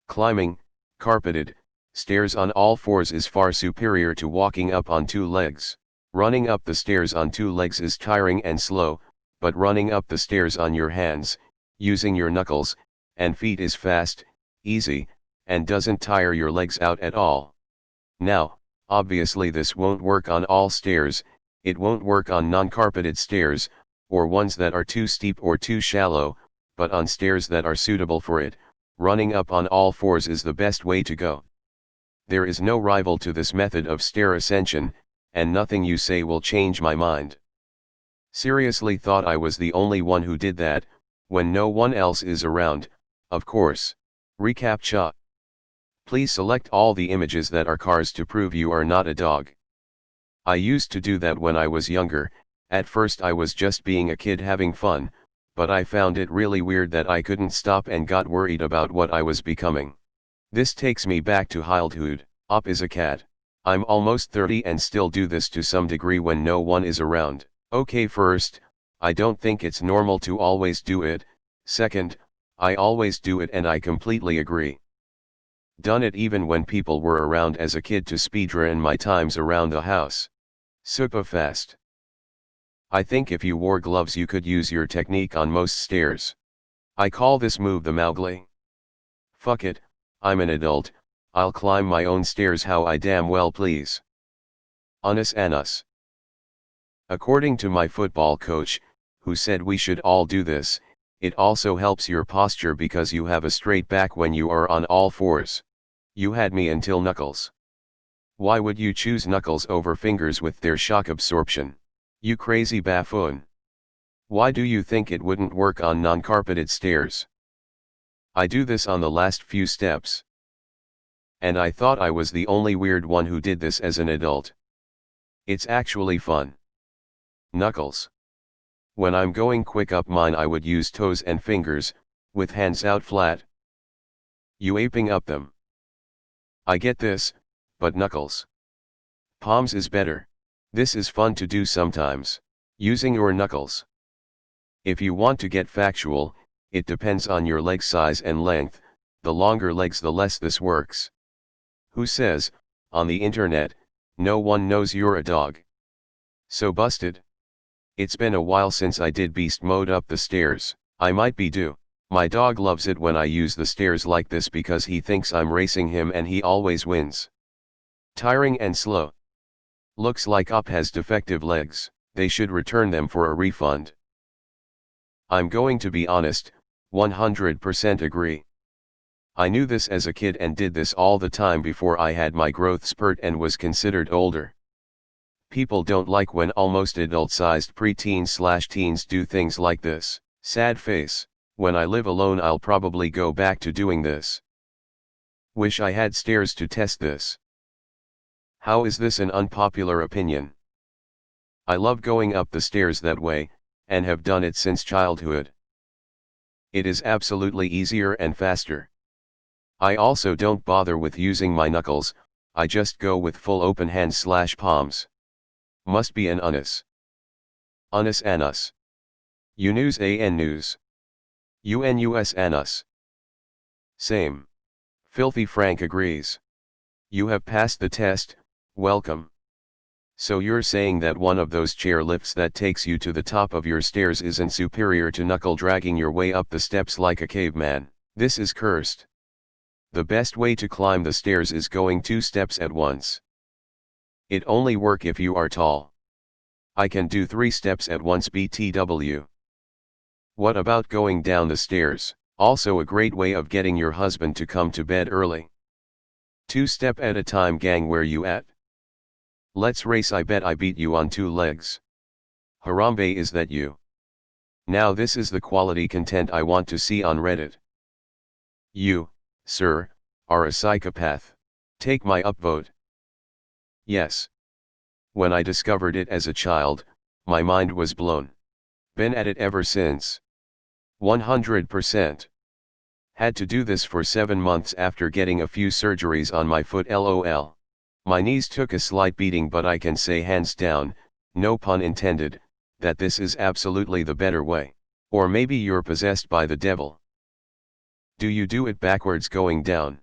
Climbing, carpeted, stairs on all fours is far superior to walking up on two legs. Running up the stairs on two legs is tiring and slow, but running up the stairs on your hands, using your knuckles and feet is fast, easy, and doesn't tire your legs out at all. Now, obviously this won't work on all stairs. It won't work on non-carpeted stairs, or ones that are too steep or too shallow, but on stairs that are suitable for it, running up on all fours is the best way to go. There is no rival to this method of stair ascension, and nothing you say will change my mind. Seriously thought I was the only one who did that, when no one else is around, of course. Recaptcha. Please select all the images that are cars to prove you are not a dog. I used to do that when I was younger. At first I was just being a kid having fun, but I found it really weird that I couldn't stop and got worried about what I was becoming. This takes me back to childhood. Op is a cat. I'm almost 30 and still do this to some degree when no one is around. Okay, first, I don't think it's normal to always do it. Second, I always do it and I completely agree. Done it even when people were around as a kid to speedrun my times around the house. Super fast. I think if you wore gloves you could use your technique on most stairs. I call this move the Mowgli. Fuck it, I'm an adult, I'll climb my own stairs how I damn well please. Unus annus. According to my football coach, who said we should all do this, it also helps your posture because you have a straight back when you are on all fours. You had me until knuckles. Why would you choose knuckles over fingers with their shock absorption? You crazy buffoon. Why do you think it wouldn't work on non-carpeted stairs? I do this on the last few steps. And I thought I was the only weird one who did this as an adult. It's actually fun. Knuckles. When I'm going quick up mine I would use toes and fingers, with hands out flat. You aping up them. I get this, but knuckles. Palms is better. This is fun to do sometimes, using your knuckles. If you want to get factual, it depends on your leg size and length, the longer legs the less this works. Who says, on the internet, no one knows you're a dog? So busted. It's been a while since I did beast mode up the stairs. I might be due. My dog loves it when I use the stairs like this because he thinks I'm racing him and he always wins. Tiring and slow. Looks like Op has defective legs, they should return them for a refund. I'm going to be honest, 100% agree. I knew this as a kid and did this all the time before I had my growth spurt and was considered older. People don't like when almost adult-sized preteens/teens do things like this. Sad face. When I live alone I'll probably go back to doing this. Wish I had stairs to test this. How is this an unpopular opinion? I love going up the stairs that way, and have done it since childhood. It is absolutely easier and faster. I also don't bother with using my knuckles, I just go with full open hands/palms. Must be an unus. Unus annus. Unus an news. Unus annus. Same. Filthy Frank agrees. You have passed the test, welcome. So you're saying that one of those chair lifts that takes you to the top of your stairs isn't superior to knuckle dragging your way up the steps like a caveman? This is cursed. The best way to climb the stairs is going 2 steps at once. It only work if you are tall. I can do 3 steps at once BTW. What about going down the stairs? Also a great way of getting your husband to come to bed early. 2 step at a time gang, where you at? Let's race, I bet I beat you on 2 legs. Harambe, is that you? Now this is the quality content I want to see on Reddit. You, sir, are a psychopath. Take my upvote. Yes. When I discovered it as a child, my mind was blown. Been at it ever since. 100%. Had to do this for 7 months after getting a few surgeries on my foot, lol. My knees took a slight beating, but I can say hands down, no pun intended, that this is absolutely the better way. Or maybe you're possessed by the devil. Do you do it backwards going down?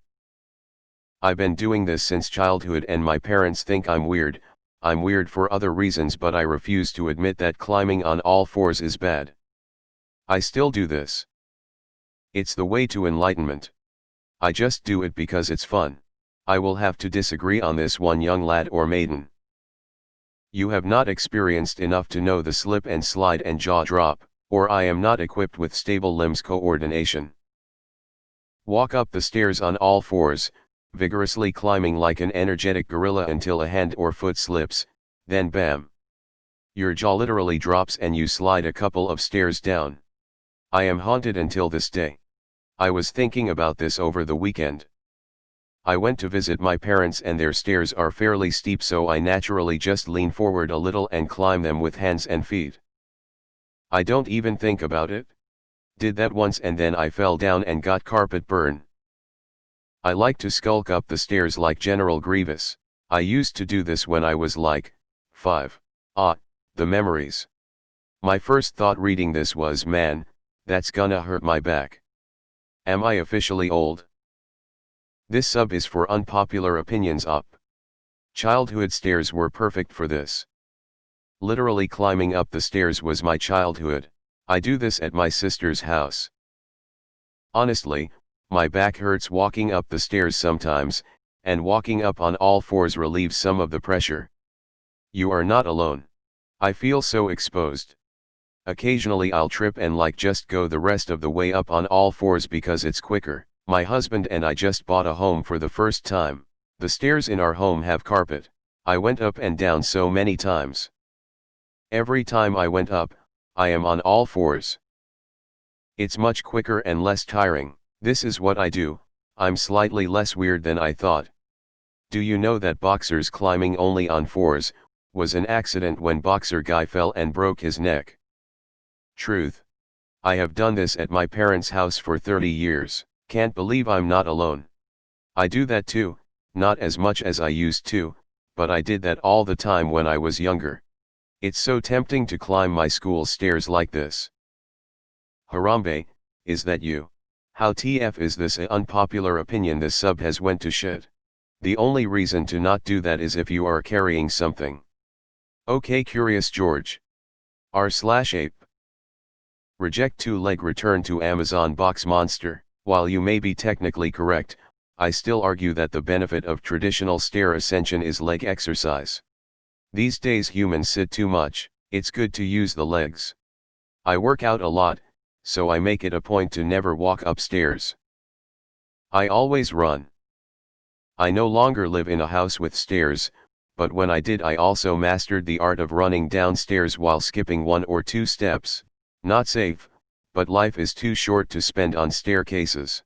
I've been doing this since childhood and my parents think I'm weird. I'm weird for other reasons, but I refuse to admit that climbing on all fours is bad. I still do this. It's the way to enlightenment. I just do it because it's fun. I will have to disagree on this one, young lad or maiden. You have not experienced enough to know the slip and slide and jaw drop, or I am not equipped with stable limbs coordination. Walk up the stairs on all fours, vigorously climbing like an energetic gorilla until a hand or foot slips, then bam. Your jaw literally drops and you slide a couple of stairs down. I am haunted until this day. I was thinking about this over the weekend. I went to visit my parents and their stairs are fairly steep, so I naturally just lean forward a little and climb them with hands and feet. I don't even think about it. Did that once and then I fell down and got carpet burn. I like to skulk up the stairs like General Grievous. I used to do this when I was like 5. The memories. My first thought reading this was, man, that's gonna hurt my back. Am I officially old? This sub is for Unpopular Opinions up. Childhood stairs were perfect for this. Literally climbing up the stairs was my childhood. I do this at my sister's house. Honestly, my back hurts walking up the stairs sometimes, and walking up on all fours relieves some of the pressure. You are not alone. I feel so exposed. Occasionally I'll trip and just go the rest of the way up on all fours because it's quicker. My husband and I just bought a home for the first time. The stairs in our home have carpet. I went up and down so many times. Every time I went up, I am on all fours. It's much quicker and less tiring. This is what I do. I'm slightly less weird than I thought. Do you know that boxers climbing only on fours was an accident when boxer guy fell and broke his neck? Truth. I have done this at my parents' house for 30 years. Can't believe I'm not alone. I do that too, not as much as I used to, but I did that all the time when I was younger. It's so tempting to climb my school stairs like this. Harambe, is that you? How TF is this a unpopular opinion? This sub has went to shit. The only reason to not do that is if you are carrying something. Okay, Curious George. R/ape. Reject 2-leg return to Amazon box monster. While you may be technically correct, I still argue that the benefit of traditional stair ascension is leg exercise. These days humans sit too much. It's good to use the legs. I work out a lot, so I make it a point to never walk upstairs. I always run. I no longer live in a house with stairs, but when I did I also mastered the art of running downstairs while skipping 1 or 2 steps. Not safe, but life is too short to spend on staircases.